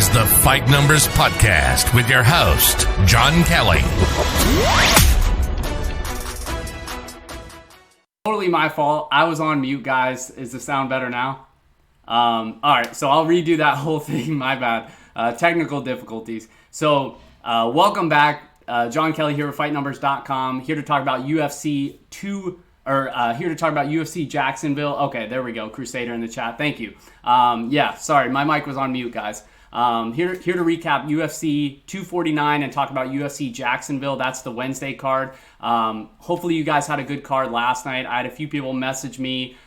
is the Fight Numbers Podcast with your host, John Kelly. Totally my fault. I was on mute, guys. Is the sound better now? All right, so I'll redo that whole thing. My bad. Technical difficulties. So welcome back. John Kelly here with FightNumbers.com. Here to talk about UFC Jacksonville. Okay, there we go. Crusader in the chat. Thank you. Sorry, my mic was on mute, guys. Here to recap UFC 249 and talk about UFC Jacksonville. That's the Wednesday card. Hopefully you guys had a good card last night. I had a few people message me,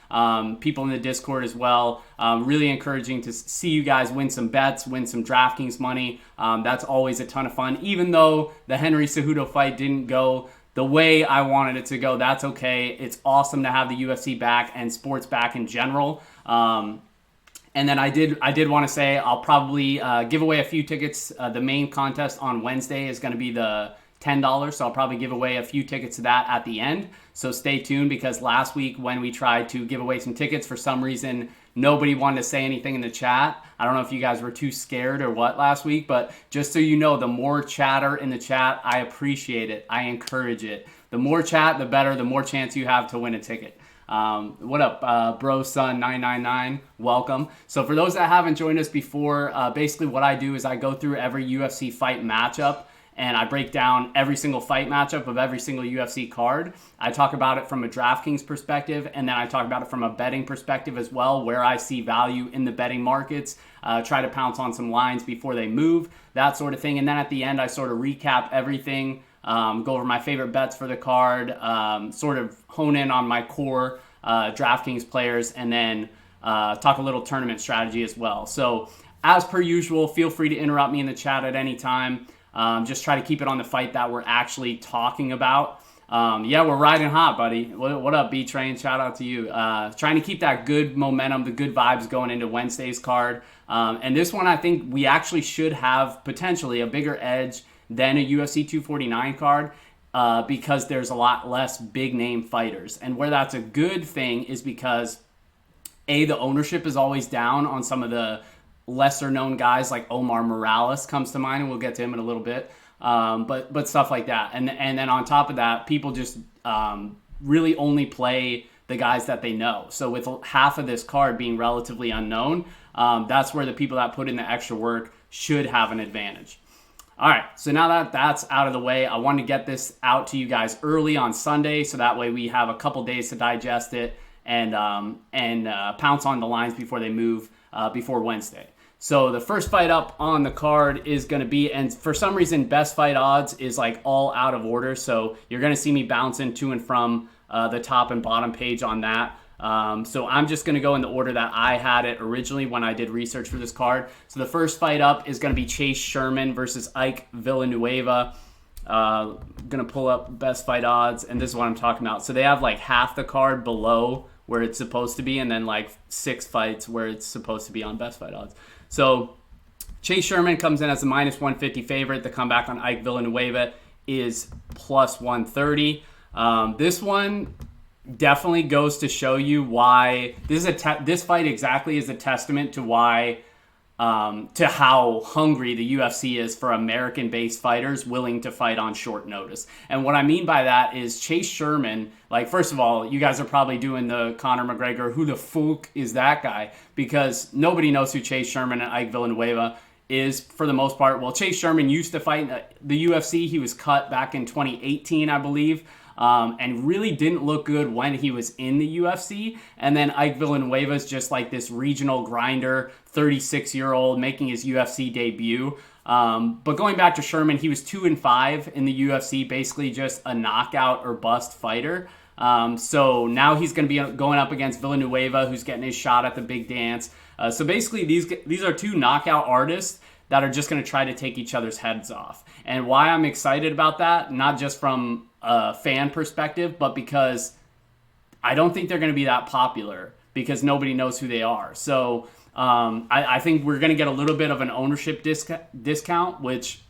people in the Discord as well. Really encouraging to see you guys win some bets, win some Draftkings money. That's always a ton of fun. Even though the Henry Cejudo fight didn't go the way I wanted it to go, that's okay. It's awesome to have the UFC back and sports back in general. And then I did want to say I'll probably give away a few tickets. The main contest on Wednesday is going to be the $10, so I'll probably give away a few tickets to that at the end. So stay tuned, because last week when we tried to give away some tickets, for some reason nobody wanted to say anything in the chat. I don't know if you guys were too scared or what last week, but just so you know, the more chatter in the chat, I appreciate it. I encourage it. The more chat, the better, the more chance you have to win a ticket. What up, bro son 999, welcome. So for those that haven't joined us before, basically what I do is I go through every UFC fight matchup and I break down every single fight matchup of every single UFC card. I talk about it from a Draftkings perspective, and then I talk about it from a betting perspective as well, where I see value in the betting markets, try to pounce on some lines before they move, that sort of thing. And then at the end, I sort of recap everything, go over my favorite bets for the card, sort of hone in on my core Draftkings players, and then talk a little tournament strategy as well. So as per usual, feel free to interrupt me in the chat at any time. Just try to keep it on the fight that we're actually talking about. We're riding hot, buddy. What up, B-Train? Shout out to you. Trying to keep that good momentum, the good vibes going into Wednesday's card. And this one, I think we actually should have potentially a bigger edge than a UFC 249 card, because there's a lot less big name fighters. And where that's a good thing is because the ownership is always down on some of the lesser known guys, like Omar Morales comes to mind, and we'll get to him in a little bit. But stuff like that. And then on top of that, people just really only play the guys that they know. So with half of this card being relatively unknown, that's where the people that put in the extra work should have an advantage. All right, so now that that's out of the way, I wanted to get this out to you guys early on Sunday, so that way we have a couple days to digest it and pounce on the lines before they move before Wednesday. So the first fight up on the card is going to be, and for some reason, best fight odds is like all out of order. So you're going to see me bouncing to and from the top and bottom page on that. So I'm just going to go in the order that I had it originally when I did research for this card. So the first fight up is going to be Chase Sherman versus Ike Villanueva. Going to pull up best fight odds, and this is what I'm talking about. So they have like half the card below where it's supposed to be, and then like 6 fights where it's supposed to be on best fight odds. So Chase Sherman comes in as a minus 150 favorite. The comeback on Ike Villanueva is plus 130. This one definitely goes to show you why this fight exactly is a testament to why to how hungry the UFC is for American-based fighters willing to fight on short notice. And what I mean by that is Chase Sherman, like, first of all, you guys are probably doing the Conor McGregor, who the fuck is that guy? Because nobody knows who Chase Sherman and Ike Villanueva is for the most part. Well, Chase Sherman used to fight the UFC. He was cut back in 2018, I believe. And really didn't look good when he was in the UFC. And then Ike Villanueva is just like this regional grinder, 36-year-old making his UFC debut. But going back to Sherman, he was 2-5 in the UFC, basically just a knockout or bust fighter. So now he's going to be going up against Villanueva, who's getting his shot at the big dance. So basically these are two knockout artists that are just going to try to take each other's heads off. And why I'm excited about that, not just from a fan perspective, but because I don't think they're going to be that popular because nobody knows who they are. So I think we're going to get a little bit of an ownership discount, which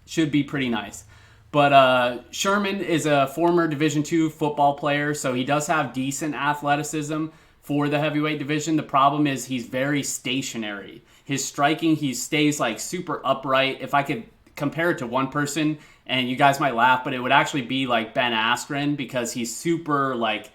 should be pretty nice. But Sherman is a former Division II football player, so he does have decent athleticism for the heavyweight division. The problem is he's very stationary. His striking, he stays like super upright. If I could compare it to one person, and you guys might laugh, but it would actually be like Ben Askren, because he's super like,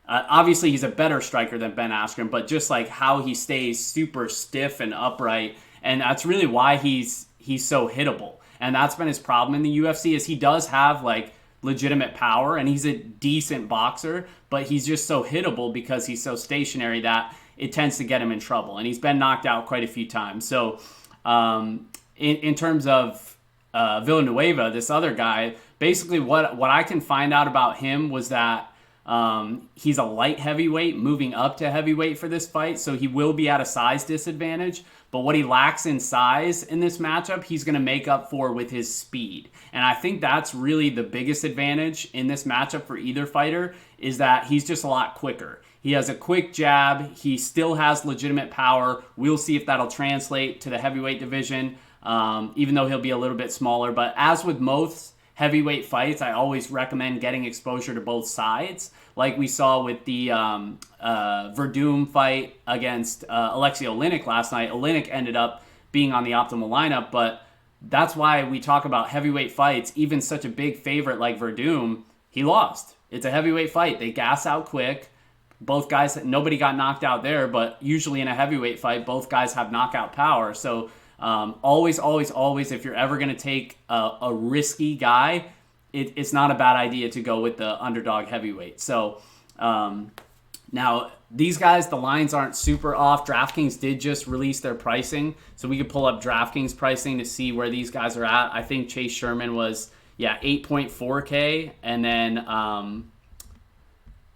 obviously he's a better striker than Ben Askren, but just like how he stays super stiff and upright. And that's really why he's so hittable. And that's been his problem in the UFC, is he does have like legitimate power and he's a decent boxer, but he's just so hittable because he's so stationary that it tends to get him in trouble. And he's been knocked out quite a few times. So in terms of Villanueva, this other guy, basically what I can find out about him was that he's a light heavyweight moving up to heavyweight for this fight, so he will be at a size disadvantage. But what he lacks in size in this matchup, he's going to make up for with his speed. And I think that's really the biggest advantage in this matchup for either fighter, is that he's just a lot quicker. He has a quick jab. He still has legitimate power. We'll see if that'll translate to the heavyweight division, even though he'll be a little bit smaller. But as with most heavyweight fights, I always recommend getting exposure to both sides, like we saw with the Verdum fight against Alexei Oleinik last night. Oleinik ended up being on the optimal lineup, but that's why we talk about heavyweight fights. Even such a big favorite like Verdum, he lost. It's a heavyweight fight. They gas out quick. Both guys, nobody got knocked out there, but usually in a heavyweight fight, both guys have knockout power. So always, if you're ever going to take a risky guy, it's not a bad idea to go with the underdog heavyweight. So now these guys, the lines aren't super off. Draftkings did just release their pricing, so we could pull up Draftkings pricing to see where these guys are at. I think Chase Sherman was 8.4K, and then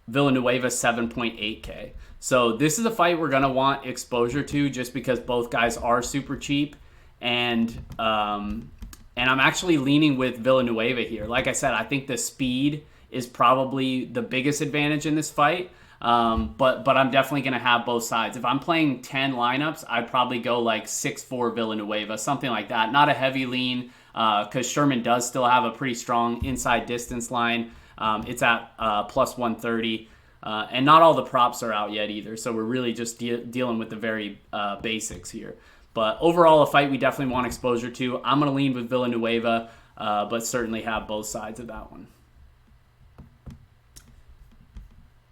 Villanueva 7.8K. So this is a fight we're going to want exposure to, just because both guys are super cheap. And I'm actually leaning with Villanueva here. Like I said, I think the speed is probably the biggest advantage in this fight. But I'm definitely going to have both sides. If I'm playing 10 lineups, I'd probably go like 6-4 Villanueva, something like that. Not a heavy lean, because Sherman does still have a pretty strong inside distance line. It's at plus 130. And not all the props are out yet either. So we're really just dealing with the very basics here. But overall, a fight we definitely want exposure to. I'm going to lean with Villanueva, but certainly have both sides of that one.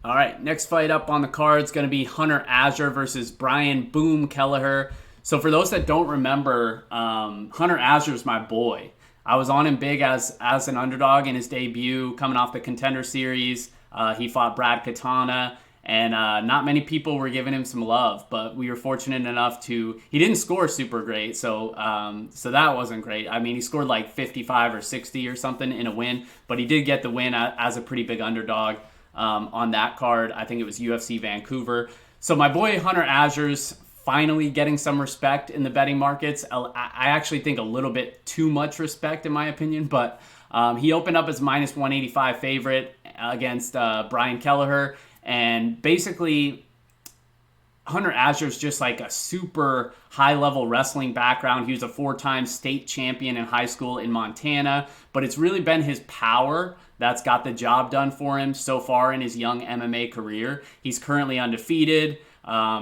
All right, next fight up on the card is going to be Hunter Azure versus Bryan Boom Kelleher. So for those that don't remember, Hunter Azure is my boy. I was on him big as an underdog in his debut, coming off the Contender Series. He fought Brad Katana, and not many people were giving him some love, but we were fortunate enough to... He didn't score super great, so that wasn't great. I mean, he scored like 55 or 60 or something in a win, but he did get the win as a pretty big underdog on that card. I think it was UFC Vancouver. So my boy Hunter Azure's finally getting some respect in the betting markets. I actually think a little bit too much respect, in my opinion, but he opened up as minus 185 favorite against Brian Kelleher, and basically Hunter Azure's just like a super high-level wrestling background. He was a 4-time state champion in high school in Montana, but it's really been his power that's got the job done for him so far in his young MMA career. He's currently undefeated,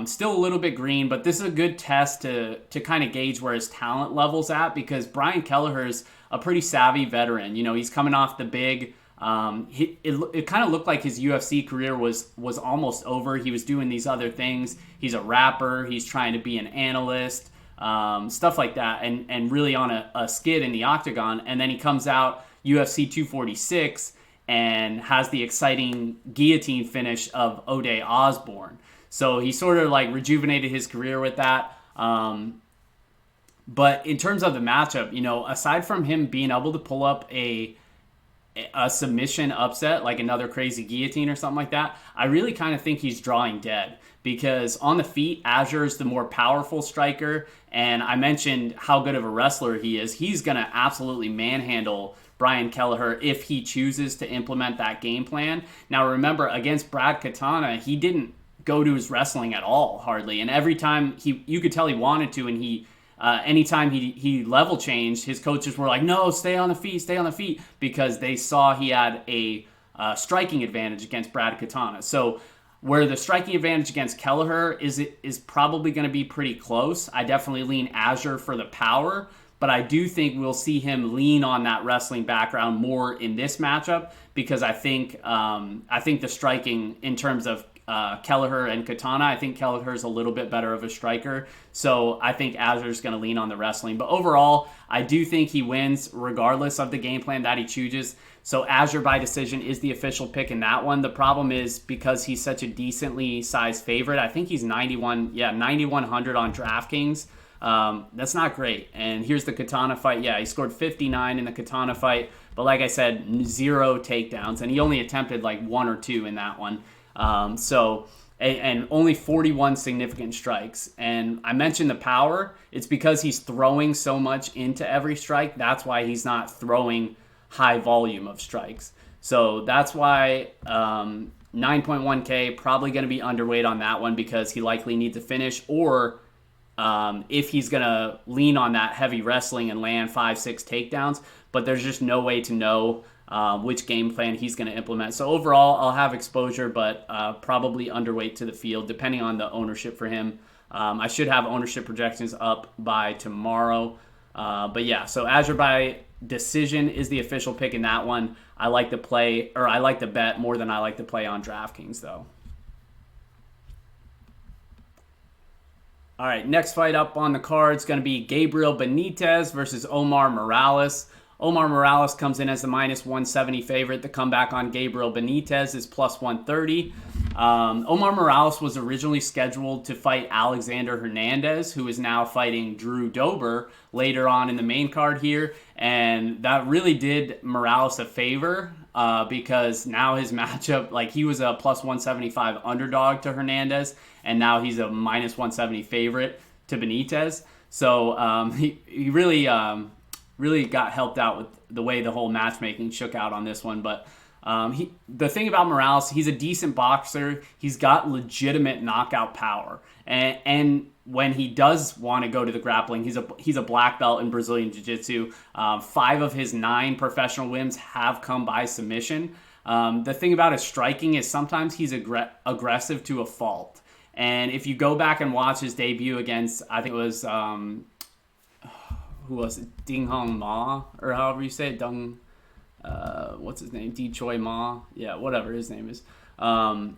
still a little bit green, but this is a good test to kind of gauge where his talent level's at, because Brian Kelleher is a pretty savvy veteran. You know, he's coming off the big... It kind of looked like his UFC career was almost over. He was doing these other things. He's a rapper. He's trying to be an analyst, stuff like that, and really on a skid in the octagon. And then he comes out UFC 246 and has the exciting guillotine finish of O'Day Osborne. So he sort of like rejuvenated his career with that. But in terms of the matchup, you know, aside from him being able to pull up a submission upset, like another crazy guillotine or something like that, I really kind of think he's drawing dead, because on the feet, Azure is the more powerful striker, and I mentioned how good of a wrestler he is. He's going to absolutely manhandle Brian Kelleher if he chooses to implement that game plan. Now remember, against Brad Katana, he didn't go to his wrestling at all, hardly, and every time you could tell he wanted to, and anytime he level changed, his coaches were like, no, stay on the feet, because they saw he had a striking advantage against Brad Katana. So Where the striking advantage against Kelleher is probably going to be pretty close. I definitely lean Azure for the power, but I do think we'll see him lean on that wrestling background more in this matchup because I think the striking in terms of Kelleher and Katana, I think Kelleher's a little bit better of a striker. So I think Azure's going to lean on the wrestling. But overall, I do think he wins regardless of the game plan that he chooses. So Azure by decision is the official pick in that one. The problem is because he's such a decently sized favorite, I think he's 9,100 on Draftkings. That's not great. And here's the Katana fight. Yeah, he scored 59 in the Katana fight. But like I said, 0 takedowns. And he only attempted like 1 or 2 in that one. And only 41 significant strikes. And I mentioned the power. It's because he's throwing so much into every strike. That's why he's not throwing high volume of strikes. So that's why 9.1K probably going to be underweight on that one because he likely needs a finish, or if he's going to lean on that heavy wrestling and land 5-6 takedowns. But there's just no way to know which game plan he's going to implement. So overall, I'll have exposure, but probably underweight to the field, depending on the ownership for him. I should have ownership projections up by tomorrow. But yeah, so Azure by decision is the official pick in that one. I like the bet more than I like to play on DraftKings, though. All right, next fight up on the card is going to be Gabriel Benitez versus Omar Morales. Omar Morales comes in as the minus 170 favorite. The comeback on Gabriel Benitez is plus 130. Omar Morales was originally scheduled to fight Alexander Hernandez, who is now fighting Drew Dober later on in the main card here. And that really did Morales a favor because now his matchup, like he was a plus 175 underdog to Hernandez, and now he's a minus 170 favorite to Benitez. So he really got helped out with the way the whole matchmaking shook out on this one. But the thing about Morales, he's a decent boxer. He's got legitimate knockout power. And when he does want to go to the grappling, he's a black belt in Brazilian Jiu-Jitsu. 5 of his 9 professional wins have come by submission. The thing about his striking is sometimes he's aggressive to a fault. And if you go back and watch his debut against, I think it was... who was it? Ding Hong Ma, or however you say it, what's his name? Di Choi Ma? Yeah, whatever his name is.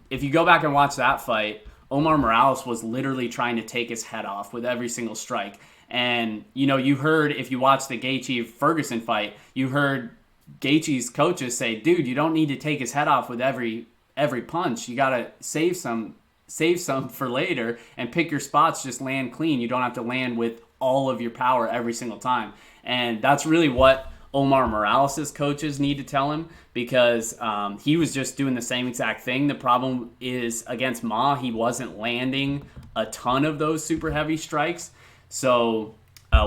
If you go back and watch that fight, Omar Morales was literally trying to take his head off with every single strike. And, you heard, if you watched the Gaethje-Ferguson fight, you heard Gaethje's coaches say, dude, you don't need to take his head off with every punch. You got to save some for later and pick your spots, just land clean. You don't have to land with all of your power every single time. And that's really what Omar Morales' coaches need to tell him, because he was just doing the same exact thing. The problem is against Ma, he wasn't landing a ton of those super heavy strikes. So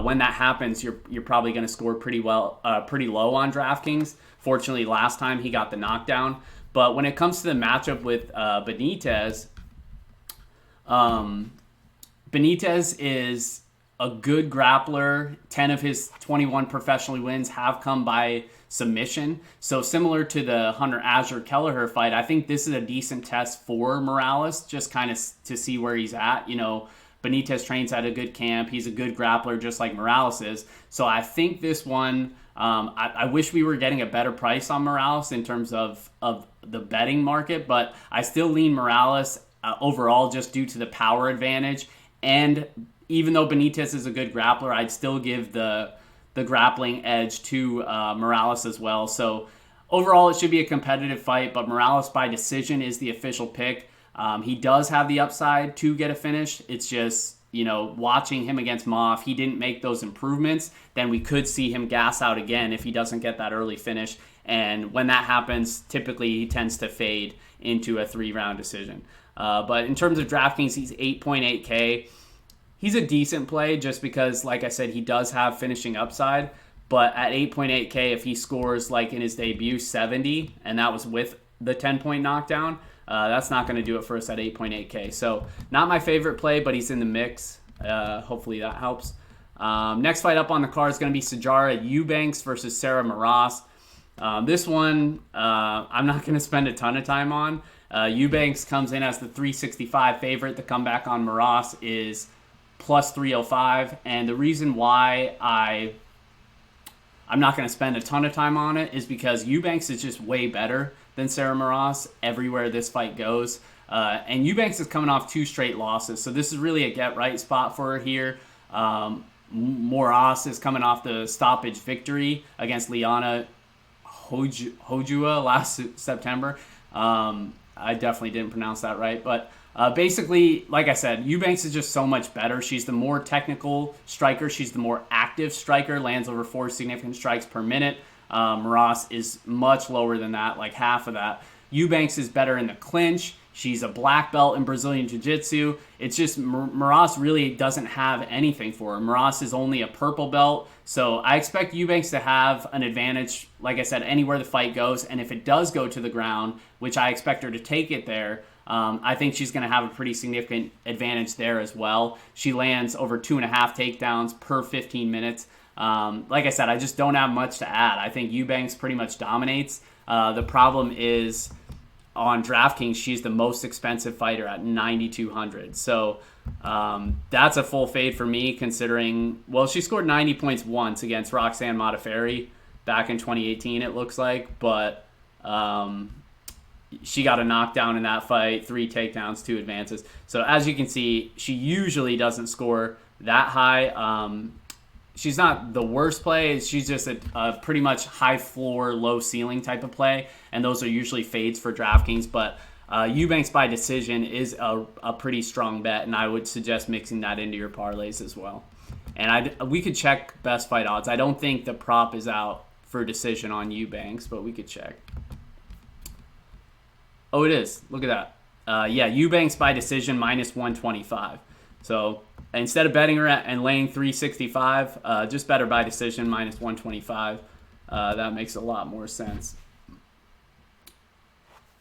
when that happens, you're probably going to score pretty low on DraftKings. Fortunately, last time he got the knockdown. But when it comes to the matchup with Benitez, Benitez is a good grappler. 10 of his 21 professional wins have come by submission. So similar to the Hunter Azure Kelleher fight, I think this is a decent test for Morales, just kind of to see where he's at. Benitez trains at a good camp. He's a good grappler, just like Morales is. So I think this one, I wish we were getting a better price on Morales in terms of the betting market, but I still lean Morales overall just due to the power advantage. And even though Benitez is a good grappler, I'd still give the grappling edge to Morales as well. So overall, it should be a competitive fight, but Morales by decision is the official pick. He does have the upside to get a finish. It's just, watching him against Ma, if he didn't make those improvements, then we could see him gas out again if he doesn't get that early finish. And when that happens, typically he tends to fade into a 3-round decision. But in terms of DraftKings, he's 8.8K. He's a decent play just because, like I said, he does have finishing upside. But at 8.8K, if he scores, like in his debut, 70, and that was with the 10-point knockdown, that's not going to do it for us at 8.8K. So not my favorite play, but he's in the mix. Hopefully that helps. Next fight up on the card is going to be Sijara Eubanks versus Sarah Maras. This one I'm not going to spend a ton of time on. Eubanks comes in as the 365 favorite. The comeback on Maras is plus 305. And the reason why I'm not going to spend a ton of time on it is because Eubanks is just way better than Sarah Maras everywhere this fight goes. And Eubanks is coming off 2 straight losses, so this is really a get-right spot for her here. Maras is coming off the stoppage victory against Liana Hojua last September. I definitely didn't pronounce that right, but basically, like I said, Eubanks is just so much better. She's the more technical striker. She's the more active striker, lands over 4 significant strikes per minute. Maras is much lower than that, like half of that. Eubanks is better in the clinch. She's a black belt in Brazilian Jiu-Jitsu. It's just Maras really doesn't have anything for her. Maras is only a purple belt. So I expect Eubanks to have an advantage, like I said, anywhere the fight goes. And if it does go to the ground, which I expect her to take it there, I think she's going to have a pretty significant advantage there as well. She lands over 2.5 takedowns per 15 minutes. Like I said, I just don't have much to add. I think Eubanks pretty much dominates. The problem is on Draftkings, she's the most expensive fighter at 9,200. So that's a full fade for me considering, well, she scored 90 points once against Roxanne Modafferi back in 2018, it looks like. But she got a knockdown in that fight, 3 takedowns, 2 advances. So as you can see, she usually doesn't score that high. She's not the worst play. She's just a pretty much high floor, low ceiling type of play. And those are usually fades for DraftKings. But Eubanks by decision is a pretty strong bet. And I would suggest mixing that into your parlays as well. And we could check best fight odds. I don't think the prop is out for decision on Eubanks, but we could check. Oh, it is. Look at that. Yeah, Eubanks by decision minus 125. So instead of betting her and laying 365, just bet her by decision minus 125. That makes a lot more sense.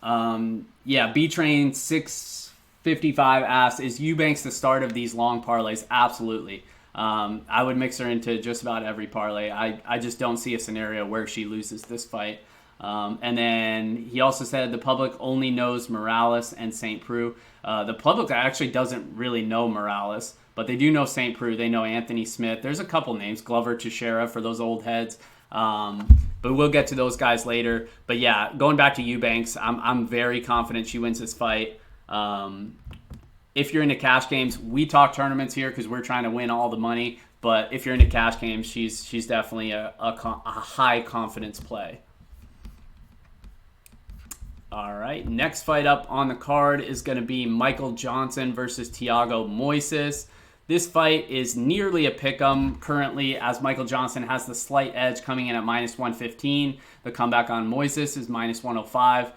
Yeah, B-Train 655 asks, is Eubanks the start of these long parlays? Absolutely. I would mix her into just about every parlay. I just don't see a scenario where she loses this fight. And then he also said the public only knows Morales and St. Preux. The public actually doesn't really know Morales, but they do know St. Preux. They know Anthony Smith. There's a couple names, Glover Teixeira for those old heads. But we'll get to those guys later. But yeah, going back to Eubanks, I'm very confident she wins this fight. If you're into cash games, we talk tournaments here because we're trying to win all the money. But if you're into cash games, she's definitely a high confidence play. All right, next fight up on the card is going to be Michael Johnson versus Thiago Moises. This fight is nearly a pick'em currently, as Michael Johnson has the slight edge coming in at minus 115. The comeback on Moises is minus 105.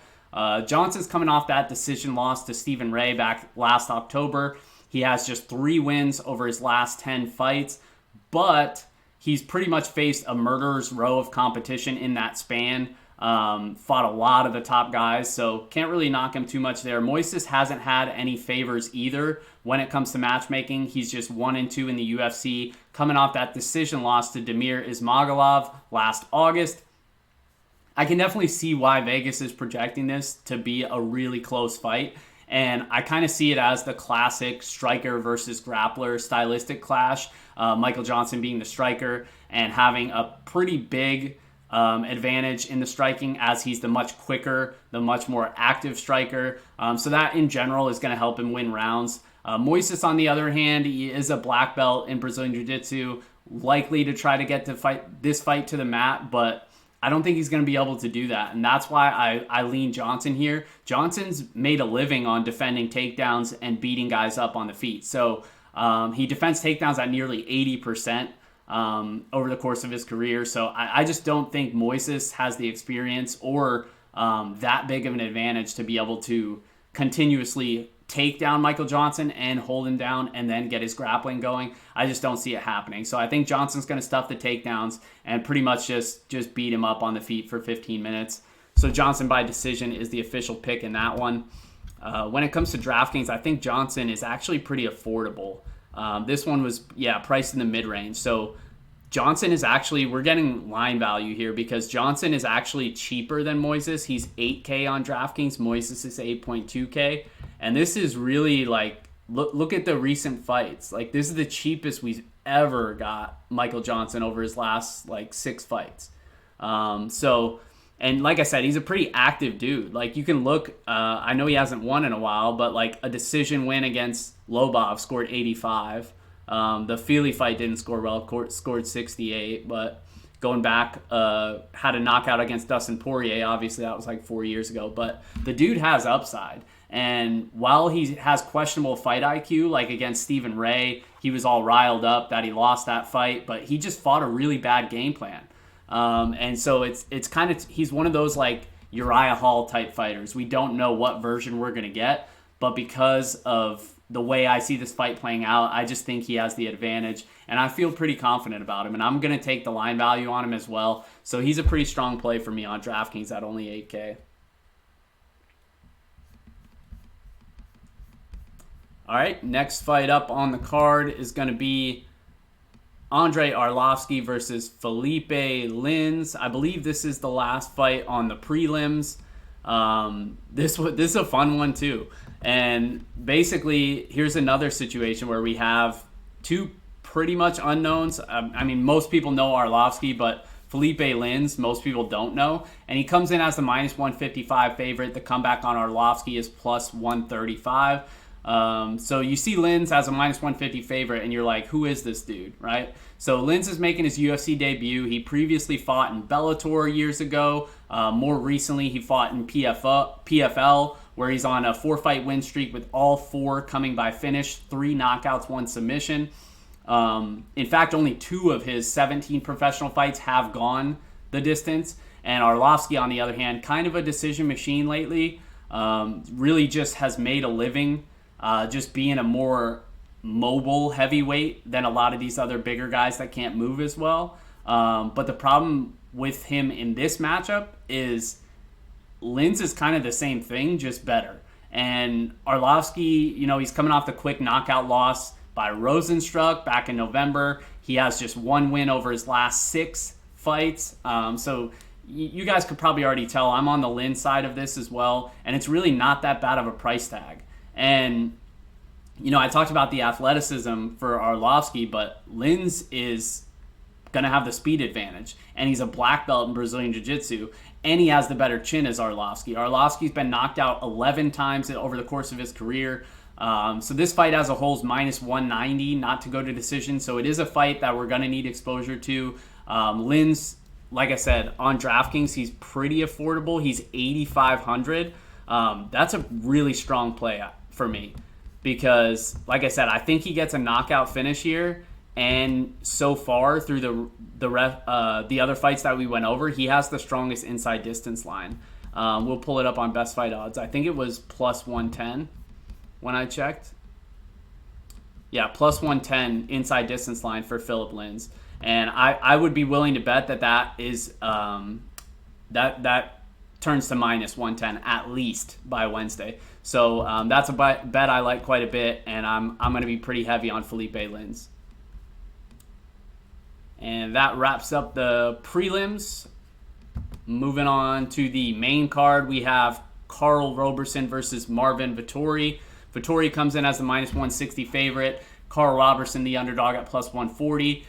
Johnson's coming off that decision loss to Stephen Ray back last October. He has just 3 wins over his last 10 fights, but he's pretty much faced a murderer's row of competition in that span. Fought a lot of the top guys, so can't really knock him too much there. Moises hasn't had any favors either when it comes to matchmaking. He's just 1-2 in the UFC, coming off that decision loss to Damir Ismagulov last August. I can definitely see why Vegas is projecting this to be a really close fight, and I kind of see it as the classic striker versus grappler stylistic clash. Michael Johnson being the striker and having a pretty big advantage in the striking, as he's the much quicker, the much more active striker. So that in general is going to help him win rounds. Moises, on the other hand, he is a black belt in Brazilian Jiu-Jitsu, likely to try to get this fight to the mat, but I don't think he's going to be able to do that. And that's why I lean Johnson here. Johnson's made a living on defending takedowns and beating guys up on the feet. So he defends takedowns at nearly 80%. Over the course of his career. So I just don't think Moises has the experience or that big of an advantage to be able to continuously take down Michael Johnson and hold him down and then get his grappling going. I just don't see it happening. So I think Johnson's going to stuff the takedowns and pretty much just beat him up on the feet for 15 minutes. So Johnson by decision is the official pick in that one. When it comes to DraftKings, I think Johnson is actually pretty affordable. This one was, priced in the mid-range. So Johnson is actually, we're getting line value here because Johnson is actually cheaper than Moises. He's 8K on DraftKings. Moises is 8.2K. And this is really like, look at the recent fights. Like, this is the cheapest we've ever got Michael Johnson over his last like 6 fights. And like I said, he's a pretty active dude. Like, you can look, I know he hasn't won in a while, but like a decision win against Lobov, scored 85. The Feely fight didn't score well, scored 68, but going back, had a knockout against Dustin Poirier. Obviously, that was like 4 years ago, but the dude has upside. And while he has questionable fight IQ, like against Stephen Ray, he was all riled up that he lost that fight, but he just fought a really bad game plan. And so it's kind of, he's one of those like Uriah Hall type fighters. We don't know what version we're going to get, but because of the way I see this fight playing out, I just think he has the advantage, and I feel pretty confident about him, and I'm going to take the line value on him as well. So he's a pretty strong play for me on DraftKings at only 8K. All right, next fight up on the card is going to be Andrei Arlovski versus Felipe Lins. I believe this is the last fight on the prelims. This is a fun one too. And basically, here's another situation where we have two pretty much unknowns. I mean, most people know Arlovski, but Felipe Lins, most people don't know. And he comes in as the minus 155 favorite. The comeback on Arlovski is plus 135. So you see Lins as a minus 150 favorite, and you're like, who is this dude, right? So Lins is making his UFC debut. He previously fought in Bellator years ago. More recently, he fought in PFL, where he's on a 4-fight win streak with all 4 coming by finish, 3 knockouts, 1 submission. In fact, only 2 of his 17 professional fights have gone the distance. And Arlovski, on the other hand, kind of a decision machine lately. Really just has made a living just being a more mobile heavyweight than a lot of these other bigger guys that can't move as well. But the problem with him in this matchup is Lins is kind of the same thing, just better. And Arlovski, he's coming off the quick knockout loss by Rosenstruck back in November. He has just 1 win over his last 6 fights. So you guys could probably already tell I'm on the Lins side of this as well. And it's really not that bad of a price tag. And, I talked about the athleticism for Arlovski, but Lins is going to have the speed advantage. And he's a black belt in Brazilian Jiu-Jitsu. And he has the better chin as Arlovski. Arlovski's been knocked out 11 times over the course of his career. So this fight as a whole is minus 190, not to go to decision. So it is a fight that we're going to need exposure to. Lins, like I said, on DraftKings, he's pretty affordable. He's 8,500. That's a really strong play for me because, like I said, I think he gets a knockout finish here. And so far through the other fights that we went over, he has the strongest inside distance line. We'll pull it up on Best Fight Odds. I think it was plus 110 when I checked. Yeah, plus 110 inside distance line for Philip Lins. And I would be willing to bet that is that turns to minus 110 at least by Wednesday. So that's a bet I like quite a bit, and I'm going to be pretty heavy on Felipe Lins. And that wraps up the prelims. Moving on to the main card, we have Karl Roberson versus Marvin Vettori. Vettori comes in as the minus 160 favorite. Karl Roberson, the underdog, at plus 140.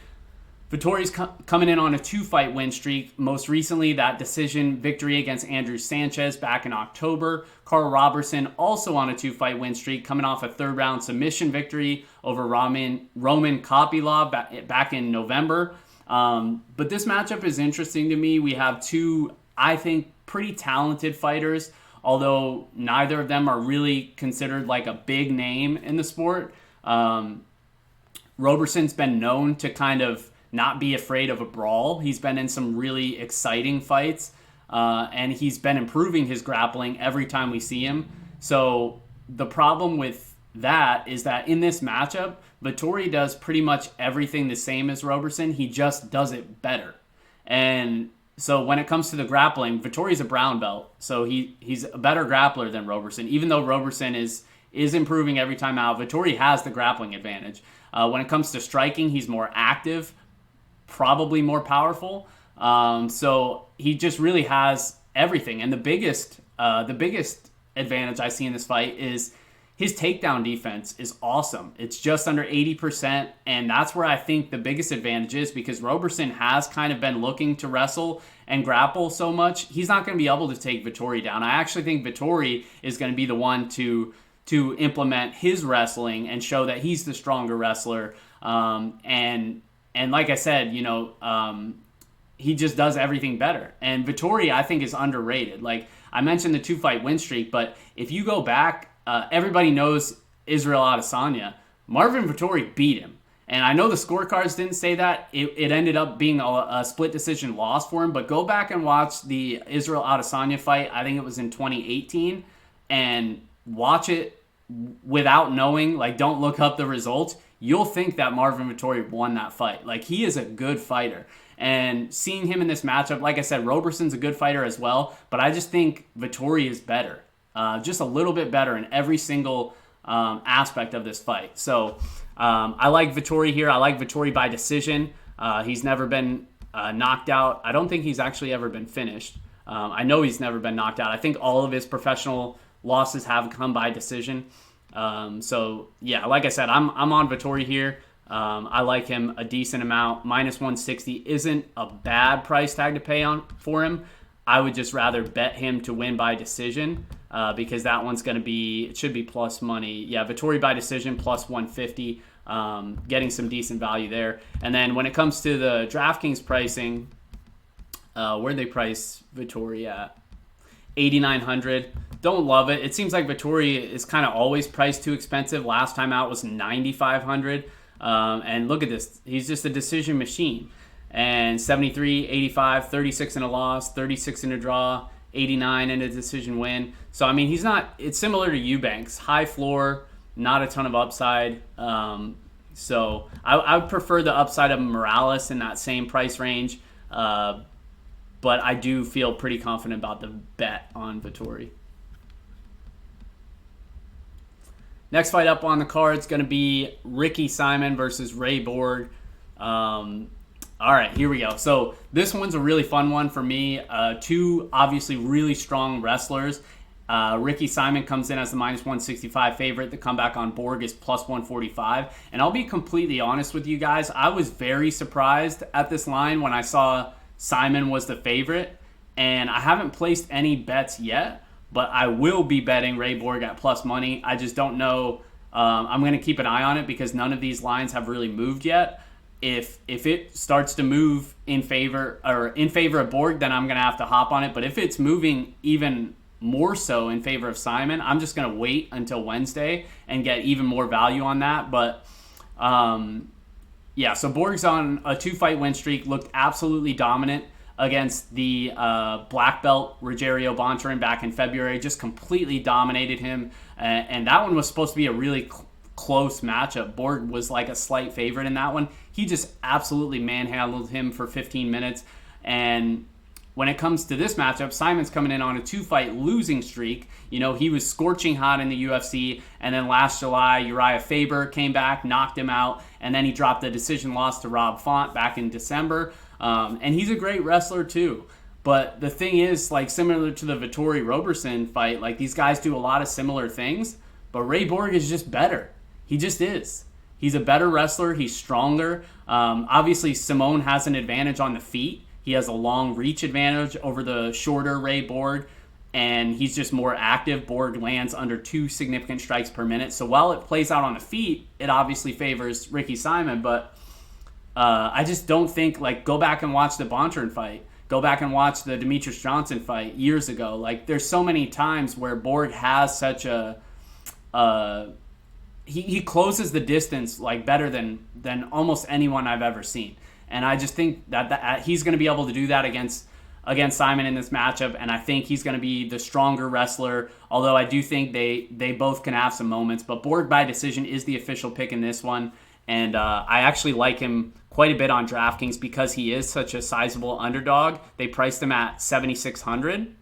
Vettori's coming in on a 2-fight win streak. Most recently, that decision victory against Andrew Sanchez back in October. Karl Roberson also on a 2-fight win streak, coming off a 3rd-round submission victory over Roman Kopylov back in November. But this matchup is interesting to me. We have 2, I think, pretty talented fighters, although neither of them are really considered like a big name in the sport. Roberson's been known to kind of not be afraid of a brawl. He's been in some really exciting fights, and he's been improving his grappling every time we see him. So the problem with that is that in this matchup, Vettori does pretty much everything the same as Roberson. He just does it better. And so when it comes to the grappling, Vettori's a brown belt, so he's a better grappler than Roberson. Even though Roberson is improving every time out, Vettori has the grappling advantage. When it comes to striking, he's more active. probably more powerful. So he just really has everything. And the biggest advantage I see in this fight is his takedown defense is awesome. It's just under 80%, and that's where I think the biggest advantage is, because Roberson has kind of been looking to wrestle and grapple so much. He's not going to be able to take Vettori down. I actually think Vettori is going to be the one to implement his wrestling and show that he's the stronger wrestler. And like I said, he just does everything better. And Vettori, I think, is underrated. Like I mentioned the 2-fight win streak, but if you go back, everybody knows Israel Adesanya. Marvin Vettori beat him. And I know the scorecards didn't say that. It ended up being a split decision loss for him. But go back and watch the Israel Adesanya fight. I think it was in 2018. And watch it without knowing. Like, don't look up the results. You'll think that Marvin Vettori won that fight. Like, he is a good fighter. And seeing him in this matchup, like I said, Roberson's a good fighter as well. But I just think Vettori is better. Just a little bit better in every single aspect of this fight. So I like Vettori here. I like Vettori by decision. He's never been knocked out. I don't think he's actually ever been finished. I know he's never been knocked out. I think all of his professional losses have come by decision. So yeah, like I said, I'm on Vettori here. I like him a decent amount. Minus 160 isn't a bad price tag to pay for him. I would just rather bet him to win by decision because that one's going to be, it should be plus money. Yeah, Vettori by decision plus 150, getting some decent value there. And then when it comes to the DraftKings pricing, where'd they price Vettori at? 8,900. Don't love it. It seems like Vettori is kind of always priced too expensive. Last time out was 9,500. And look at this. He's just a decision machine. And 73, 85, 36 in a loss, 36 in a draw, 89 in a decision win. So, I mean, it's similar to Eubanks. High floor, not a ton of upside. So, I would prefer the upside of Morales in that same price range. But I do feel pretty confident about the bet on Vettori. Next fight up on the card is going to be Ricky Simon versus Ray Borg. All right, here we go. So this one's a really fun one for me. Two obviously really strong wrestlers. Ricky Simon comes in as the minus 165 favorite. The comeback on Borg is plus 145. And I'll be completely honest with you guys. I was very surprised at this line when I saw Simon was the favorite. And I haven't placed any bets yet, but I will be betting Ray Borg at plus money. I just don't know. I'm going to keep an eye on it because none of these lines have really moved yet. If it starts to move in favor of Borg, then I'm going to have to hop on it. But if it's moving even more so in favor of Simon, I'm just going to wait until Wednesday and get even more value on that. But yeah, so Borg's on a 2-fight win streak, looked absolutely dominant against the black belt Rogerio Bontorin back in February, just completely dominated him. And that one was supposed to be a really close matchup. Borg was like a slight favorite in that one. He just absolutely manhandled him for 15 minutes. And when it comes to this matchup, Simon's coming in on a 2-fight losing streak. You know, he was scorching hot in the UFC, and then last July, Uriah Faber came back, knocked him out, and then he dropped the decision loss to Rob Font back in December. And he's a great wrestler too. But the thing is, like, similar to the Vettori Roberson fight, like, these guys do a lot of similar things, but Ray Borg is just better. He just is. He's a better wrestler. He's stronger. Obviously, Simone has an advantage on the feet. He has a long reach advantage over the shorter Ray Borg, and he's just more active. Borg lands under 2 significant strikes per minute. So while it plays out on the feet, it obviously favors Ricky Simon, but I just don't think, like, go back and watch the Bontorin fight. Go back and watch the Demetrius Johnson fight years ago. Like, there's so many times where Borg has such a... He closes the distance like better than almost anyone I've ever seen. And I just think that he's going to be able to do that against Simon in this matchup, and I think he's going to be the stronger wrestler, although I do think they both can have some moments. But Borg by decision is the official pick in this one, and I actually like him quite a bit on DraftKings because he is such a sizable underdog. They priced him at 7,600.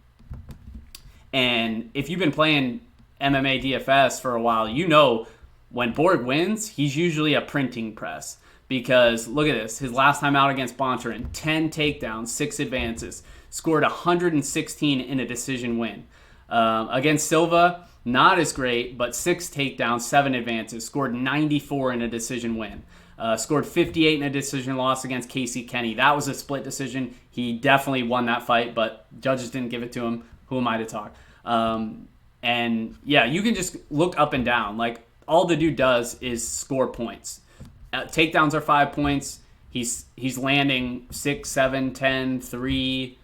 And if you've been playing MMA DFS for a while, you know when Borg wins, he's usually a printing press. because look at this. His last time out against Bontarin, 10 takedowns, 6 advances, scored 116 in a decision win. Against Silva, not as great, but 6 takedowns, 7 advances, scored 94 in a decision win. Scored 58 in a decision loss against Casey Kenny. That was a split decision. He definitely won that fight, but judges didn't give it to him. Who am I to talk? And yeah, you can just look up and down. Like, all the dude does is score points. Takedowns are 5 points. He's landing 6, 7, 10, 3,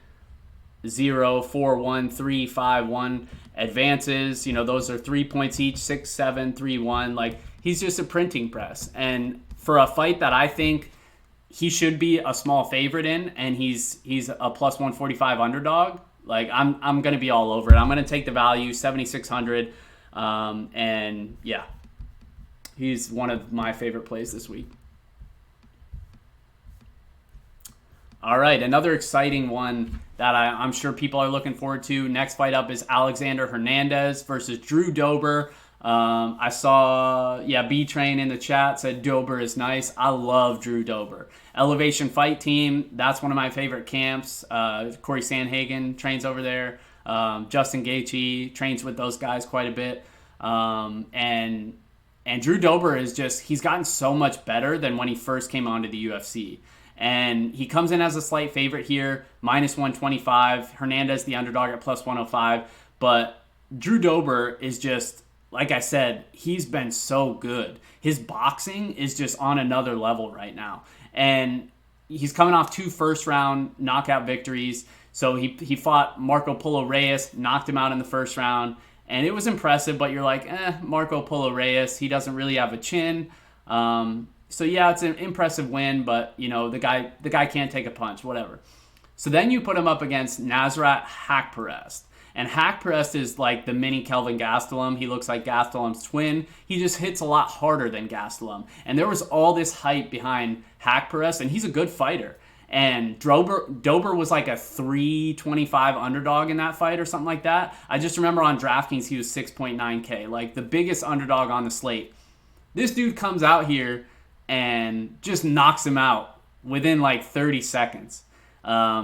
0, 4, 1, 3, 5, 1. Advances, those are 3 points each, 6, 7, 3, 1. Like, he's just a printing press. And for a fight that I think he should be a small favorite in, and he's a plus 145 underdog, like, I'm going to be all over it. I'm going to take the value, 7,600. And yeah, he's one of my favorite plays this week. All right, another exciting one that I'm sure people are looking forward to. Next fight up is Alexander Hernandez versus Drew Dober. I saw, B-Train in the chat said Dober is nice. I love Drew Dober. Elevation Fight Team, that's one of my favorite camps. Corey Sandhagen trains over there. Justin Gaethje trains with those guys quite a bit. And Drew Dober he's gotten so much better than when he first came onto the UFC. And he comes in as a slight favorite here, minus 125. Hernandez, the underdog, at plus 105. But Drew Dober is just, like I said, he's been so good. His boxing is just on another level right now. And he's coming off 2 first-round knockout victories. So he fought Marco Polo Reyes, knocked him out in the first round. And it was impressive, but you're like, Marco Polo Reyes, he doesn't really have a chin. So yeah, it's an impressive win, but the guy can't take a punch, whatever. So then you put him up against Nasrat Haqparast. And Haqparast is like the mini Kelvin Gastelum. He looks like Gastelum's twin. He just hits a lot harder than Gastelum. And there was all this hype behind Haqparast, and he's a good fighter. And Dober was like a 325 underdog in that fight or something like that. I just remember on DraftKings he was 6.9K, like the biggest underdog on the slate. This dude comes out here and just knocks him out within like 30 seconds.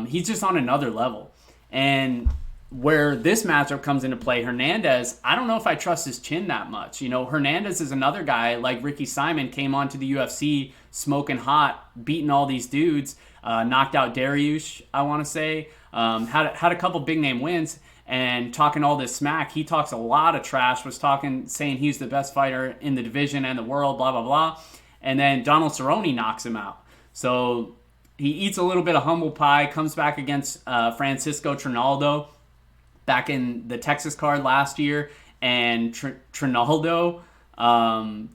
He's just on another level. And where this matchup comes into play, Hernandez, I don't know if I trust his chin that much. Hernandez is another guy like Ricky Simon, came onto the UFC smoking hot, beating all these dudes, knocked out Dariush, I want to say, had a couple big name wins, and talking all this smack. He talks a lot of trash, saying he's the best fighter in the division and the world, blah, blah, blah. And then Donald Cerrone knocks him out. So he eats a little bit of humble pie, comes back against Francisco Trinaldo back in the Texas card last year. And Trinaldo,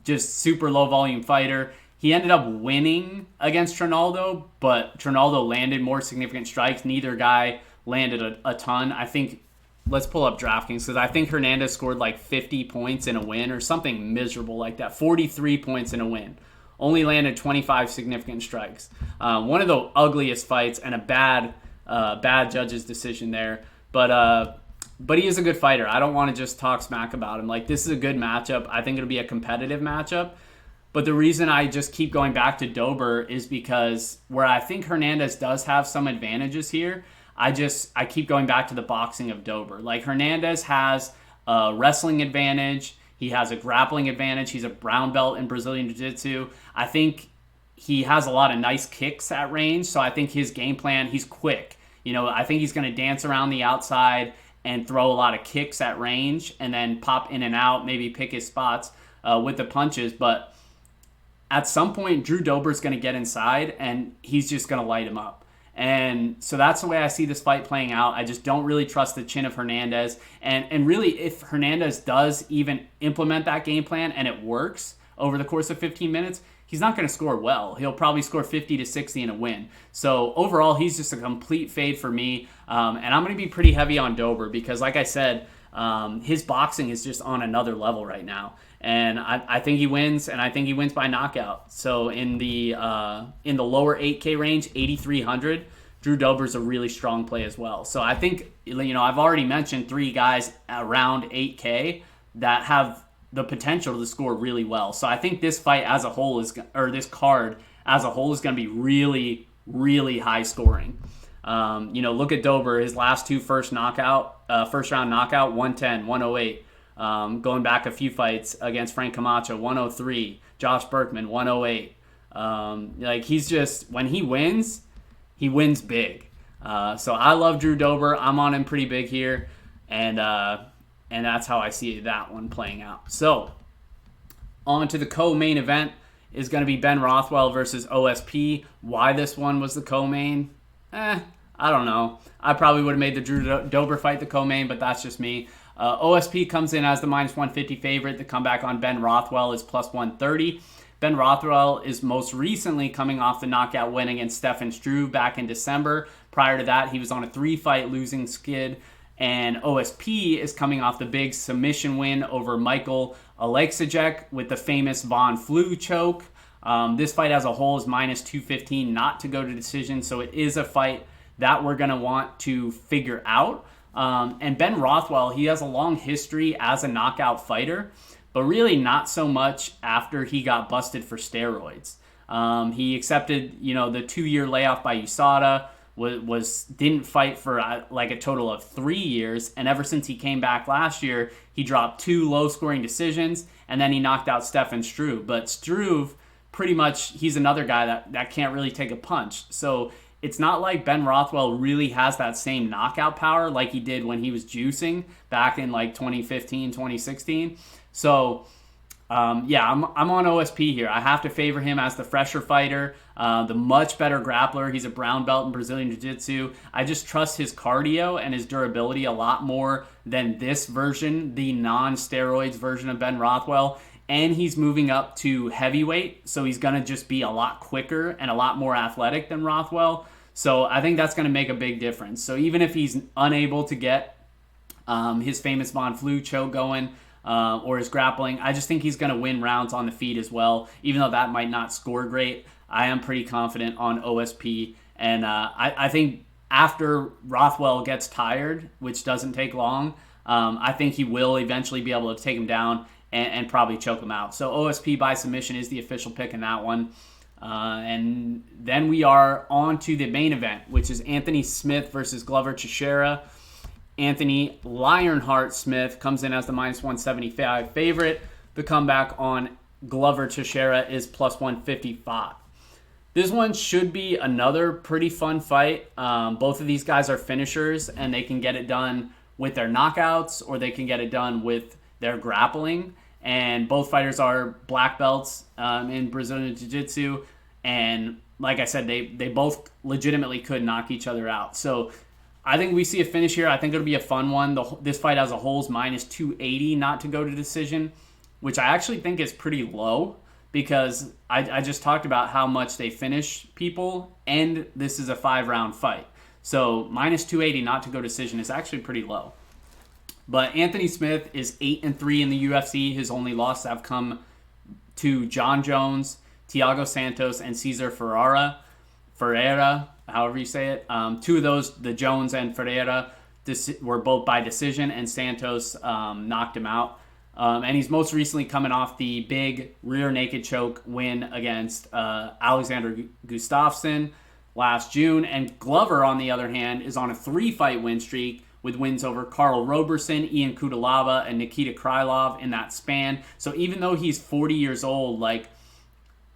just super low volume fighter. He ended up winning against Trinaldo, but Trinaldo landed more significant strikes. Neither guy landed a ton. I think, let's pull up DraftKings, because I think Hernandez scored like 50 points in a win or something miserable like that. 43 points in a win. Only landed 25 significant strikes. One of the ugliest fights and a bad judge's decision there. But he is a good fighter. I don't want to just talk smack about him. Like, this is a good matchup. I think it'll be a competitive matchup. But the reason I just keep going back to Dober is because where I think Hernandez does have some advantages here, I keep going back to the boxing of Dober. Like, Hernandez has a wrestling advantage. He has a grappling advantage. He's a brown belt in Brazilian Jiu-Jitsu. I think he has a lot of nice kicks at range. So I think his game plan, he's quick. I think he's going to dance around the outside and throw a lot of kicks at range and then pop in and out, maybe pick his spots with the punches. But at some point, Drew Dober's going to get inside and he's just going to light him up. And so that's the way I see this fight playing out. I just don't really trust the chin of Hernandez. And really, if Hernandez does even implement that game plan and it works over the course of 15 minutes, he's not going to score well. He'll probably score 50 to 60 in a win. So overall, he's just a complete fade for me. And I'm going to be pretty heavy on Dober because, like I said, his boxing is just on another level right now. And I think he wins, and I think he wins by knockout. So in the lower 8K range, 8,300, Drew Dober's a really strong play as well. So I think, I've already mentioned 3 guys around 8K that have the potential to score really well. So I think this fight as a whole this card as a whole is going to be really, really high scoring. Look at Dober, his last two first round knockout, 110, 108. Going back a few fights against Frank Camacho, 103. Josh Berkman, 108. He's just, when he wins big. So I love Drew Dober. I'm on him pretty big here. And that's how I see that one playing out. So on to the co-main event is going to be Ben Rothwell versus OSP. Why this one was the co-main? I don't know. I probably would have made the Drew Dober fight the co-main, but that's just me. OSP comes in as the minus 150 favorite. The comeback on Ben Rothwell is plus 130. Ben Rothwell is most recently coming off the knockout win against Stefan Struve back in December. Prior to that, he was on a 3-fight losing skid. And OSP is coming off the big submission win over Michael Aleksejek with the famous Von Flue choke. This fight as a whole is minus 215 not to go to decision, so it is a fight that we're going to want to figure out. And Ben Rothwell, he has a long history as a knockout fighter, but really not so much after he got busted for steroids. He accepted, the 2-year layoff by USADA, didn't fight for a total of 3 years, and ever since he came back last year, he dropped 2 low-scoring decisions, and then he knocked out Stefan Struve. But Struve, pretty much, he's another guy that can't really take a punch. So it's not like Ben Rothwell really has that same knockout power like he did when he was juicing back in 2015, 2016. So, I'm on OSP here. I have to favor him as the fresher fighter, the much better grappler. He's a brown belt in Brazilian Jiu-Jitsu. I just trust his cardio and his durability a lot more than this version, the non-steroids version of Ben Rothwell. And he's moving up to heavyweight, so he's going to just be a lot quicker and a lot more athletic than Rothwell. So I think that's going to make a big difference. So even if he's unable to get his famous Von Flue choke going, or his grappling, I just think he's going to win rounds on the feet as well. Even though that might not score great, I am pretty confident on OSP. And I think after Rothwell gets tired, which doesn't take long, I think he will eventually be able to take him down and probably choke him out. So OSP by submission is the official pick in that one. And then we are on to the main event, which is Anthony Smith versus Glover Teixeira. Anthony Lionheart Smith comes in as the minus 175 favorite. The comeback on Glover Teixeira is plus 155. This one should be another pretty fun fight. Both of these guys are finishers, and they can get it done with their knockouts, or they can get it done with their grappling. And both fighters are black belts in Brazilian Jiu-Jitsu. And like I said, they both legitimately could knock each other out. So I think we see a finish here. I think it'll be a fun one. This fight as a whole is minus 280 not to go to decision, which I actually think is pretty low because I just talked about how much they finish people, and this is a 5-round fight. So minus 280 not to go decision is actually pretty low. But Anthony Smith is 8-3 in the UFC. His only losses have come to John Jones, Thiago Santos, and Cesar Ferreira, however you say it. 2 of those, the Jones and Ferreira, were both by decision, and Santos knocked him out. And he's most recently coming off the big rear naked choke win against Alexander Gustafsson last June. And Glover, on the other hand, is on a 3-fight win streak with wins over Karl Roberson, Ian Kudalaba, and Nikita Krylov in that span. So even though he's 40 years old,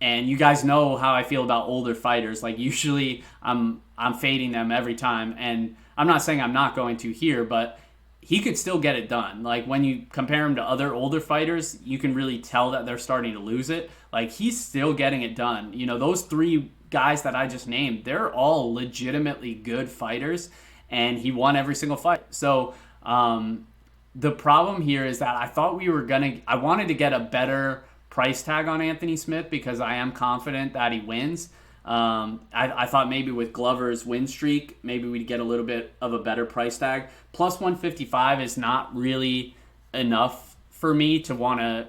and you guys know how I feel about older fighters. Usually I'm fading them every time. And I'm not saying I'm not going to here, but he could still get it done. When you compare him to other older fighters, you can really tell that they're starting to lose it. He's still getting it done. Those 3 guys that I just named, they're all legitimately good fighters, and he won every single fight. So the problem here is that I wanted to get a better price tag on Anthony Smith because I am confident that he wins. I thought maybe with Glover's win streak, maybe we'd get a little bit of a better price tag. Plus 155 is not really enough for me to want to,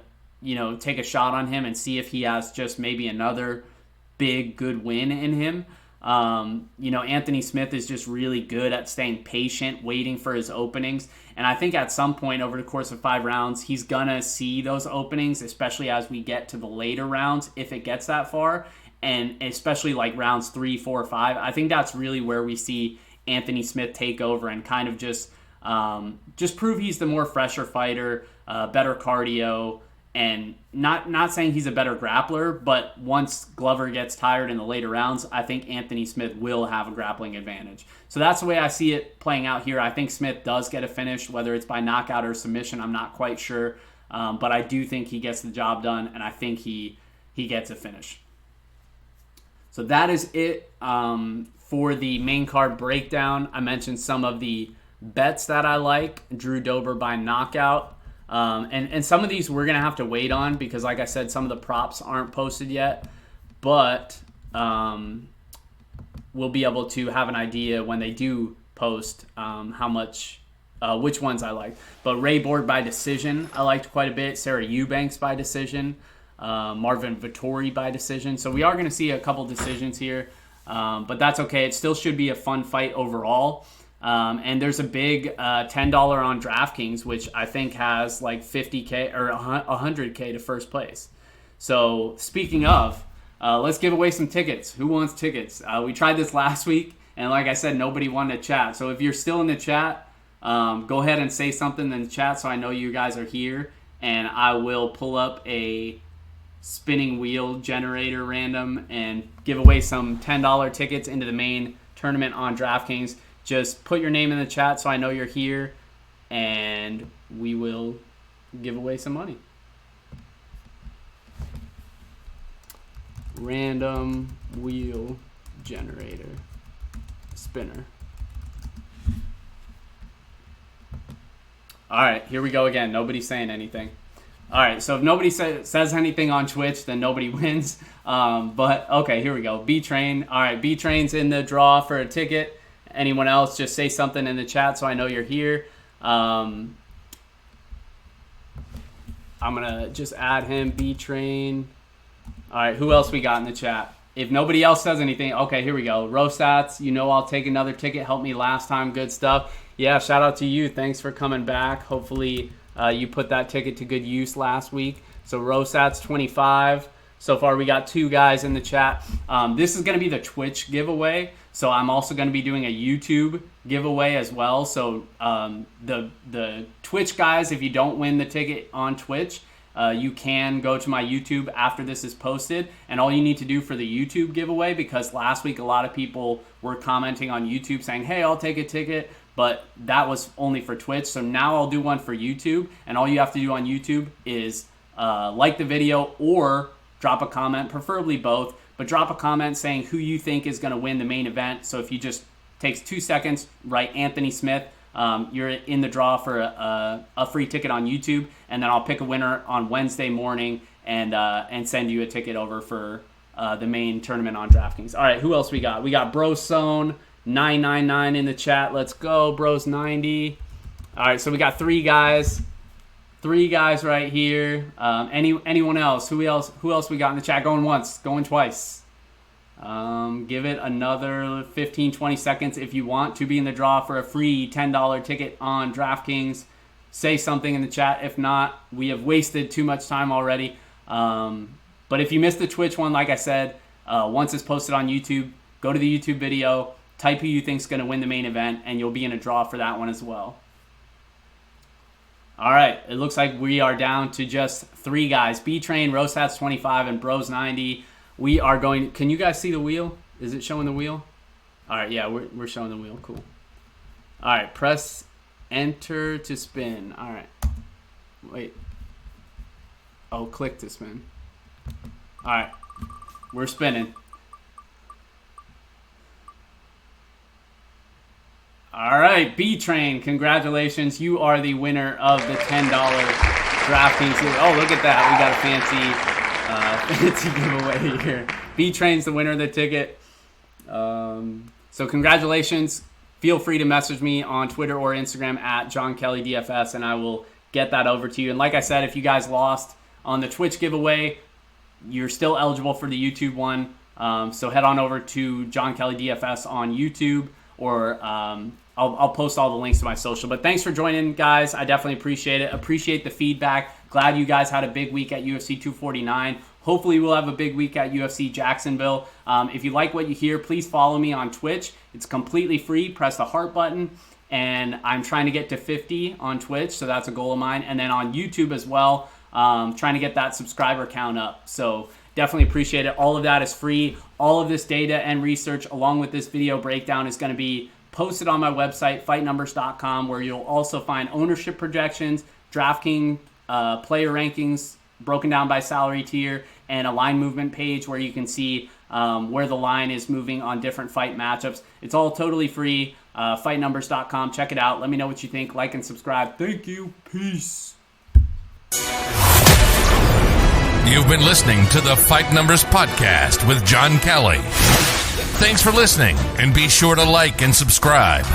take a shot on him and see if he has just maybe another big, good win in him. Anthony Smith is just really good at staying patient, waiting for his openings. And I think at some point over the course of 5 rounds, he's going to see those openings, especially as we get to the later rounds, if it gets that far. And especially like rounds 3, 4, 5. I think that's really where we see Anthony Smith take over and kind of just prove he's the more fresher fighter, better cardio, and not saying he's a better grappler, but once Glover gets tired in the later rounds, I think Anthony Smith will have a grappling advantage. So that's the way I see it playing out here. I think Smith does get a finish, whether it's by knockout or submission, I'm not quite sure. But I do think he gets the job done, and I think he gets a finish. So that is it for the main card breakdown. I mentioned some of the bets that I like. Drew Dober by knockout. And some of these we're going to have to wait on because, like I said, some of the props aren't posted yet. But we'll be able to have an idea when they do post which ones I like. But Ray Borg by decision, I liked quite a bit. Sarah Eubanks by decision. Marvin Vettori by decision. So we are going to see a couple decisions here, but that's okay. It still should be a fun fight overall. And there's a big $10 on Draftkings, which I think has like 50K or 100K to first place. So speaking of, let's give away some tickets. Who wants tickets? We tried this last week, and like I said, nobody wanted to chat. So if you're still in the chat, go ahead and say something in the chat so I know you guys are here, and I will pull up a spinning wheel generator random and give away some $10 tickets into the main tournament on DraftKings. Just put your name in the chat so I know you're here, and we will give away some money. Random wheel generator spinner. All right, here we go again. Nobody's saying anything. All right, so if nobody says anything on Twitch, then nobody wins. But, okay, here we go. B-Train. All right, B-Train's in the draw for a ticket. Anyone else, just say something in the chat so I know you're here. I'm going to just add him, B-Train. All right, who else we got in the chat? If nobody else says anything, okay, here we go. Rosats, I'll take another ticket. Helped me last time. Good stuff. Yeah, shout out to you. Thanks for coming back. Hopefully you put that ticket to good use last week. So Rosats 25. So far we got 2 guys in the chat. This is going to be the Twitch giveaway. So I'm also going to be doing a YouTube giveaway as well. So the Twitch guys, if you don't win the ticket on Twitch, you can go to my YouTube after this is posted. And all you need to do for the YouTube giveaway, because last week a lot of people were commenting on YouTube saying, hey, I'll take a ticket. But that was only for Twitch. So now I'll do one for YouTube. And all you have to do on YouTube is like the video or drop a comment, preferably both. But drop a comment saying who you think is going to win the main event. So if you just takes 2 seconds, write Anthony Smith, you're in the draw for a free ticket on YouTube. And then I'll pick a winner on Wednesday morning and send you a ticket over for the main tournament on DraftKings. All right, who else we got? We got Brosone 999 in the chat. Let's go, Bros 90. All right, so we got 3 guys. 3 guys right here. Anyone else? Who else we got in the chat? Going once, going twice. Give it another 15, 20 seconds if you want to be in the draw for a free $10 ticket on DraftKings. Say something in the chat. If not, we have wasted too much time already. But if you missed the Twitch one, like I said, once it's posted on YouTube, go to the YouTube video, type who you think is going to win the main event, and you'll be in a draw for that one as well. All right, it looks like we are down to just 3 guys. B-Train, Rosats 25, and Bros 90. We are going... Can you guys see the wheel? Is it showing the wheel? All right, yeah, we're showing the wheel. Cool. All right, press enter to spin. All right. Wait. Oh, click to spin. All right, we're spinning. All right, B-Train, congratulations. You are the winner of the $10 DraftKings. Oh, look at that. We got a fancy giveaway here. B-Train's the winner of the ticket. So congratulations. Feel free to message me on Twitter or Instagram at John Kelly DFS, and I will get that over to you. And like I said, if you guys lost on the Twitch giveaway, you're still eligible for the YouTube one. So head on over to John Kelly DFS on YouTube, or I'll post all the links to my social. But thanks for joining, guys. I definitely appreciate it. Appreciate the feedback. Glad you guys had a big week at UFC 249. Hopefully we'll have a big week at UFC Jacksonville. If you like what you hear, please follow me on Twitch. It's completely free. Press the heart button. And I'm trying to get to 50 on Twitch, so that's a goal of mine. And then on YouTube as well, trying to get that subscriber count up. So definitely appreciate it. All of that is free. All of this data and research, along with this video breakdown, is going to be posted on my website, fightnumbers.com, where you'll also find ownership projections, Draftkings player rankings broken down by salary tier, and a line movement page where you can see where the line is moving on different fight matchups. It's all totally free. Fightnumbers.com. Check it out. Let me know what you think. Like and subscribe. Thank you. Peace. You've been listening to the Fight Numbers Podcast with John Kelly. Thanks for listening, and be sure to like and subscribe.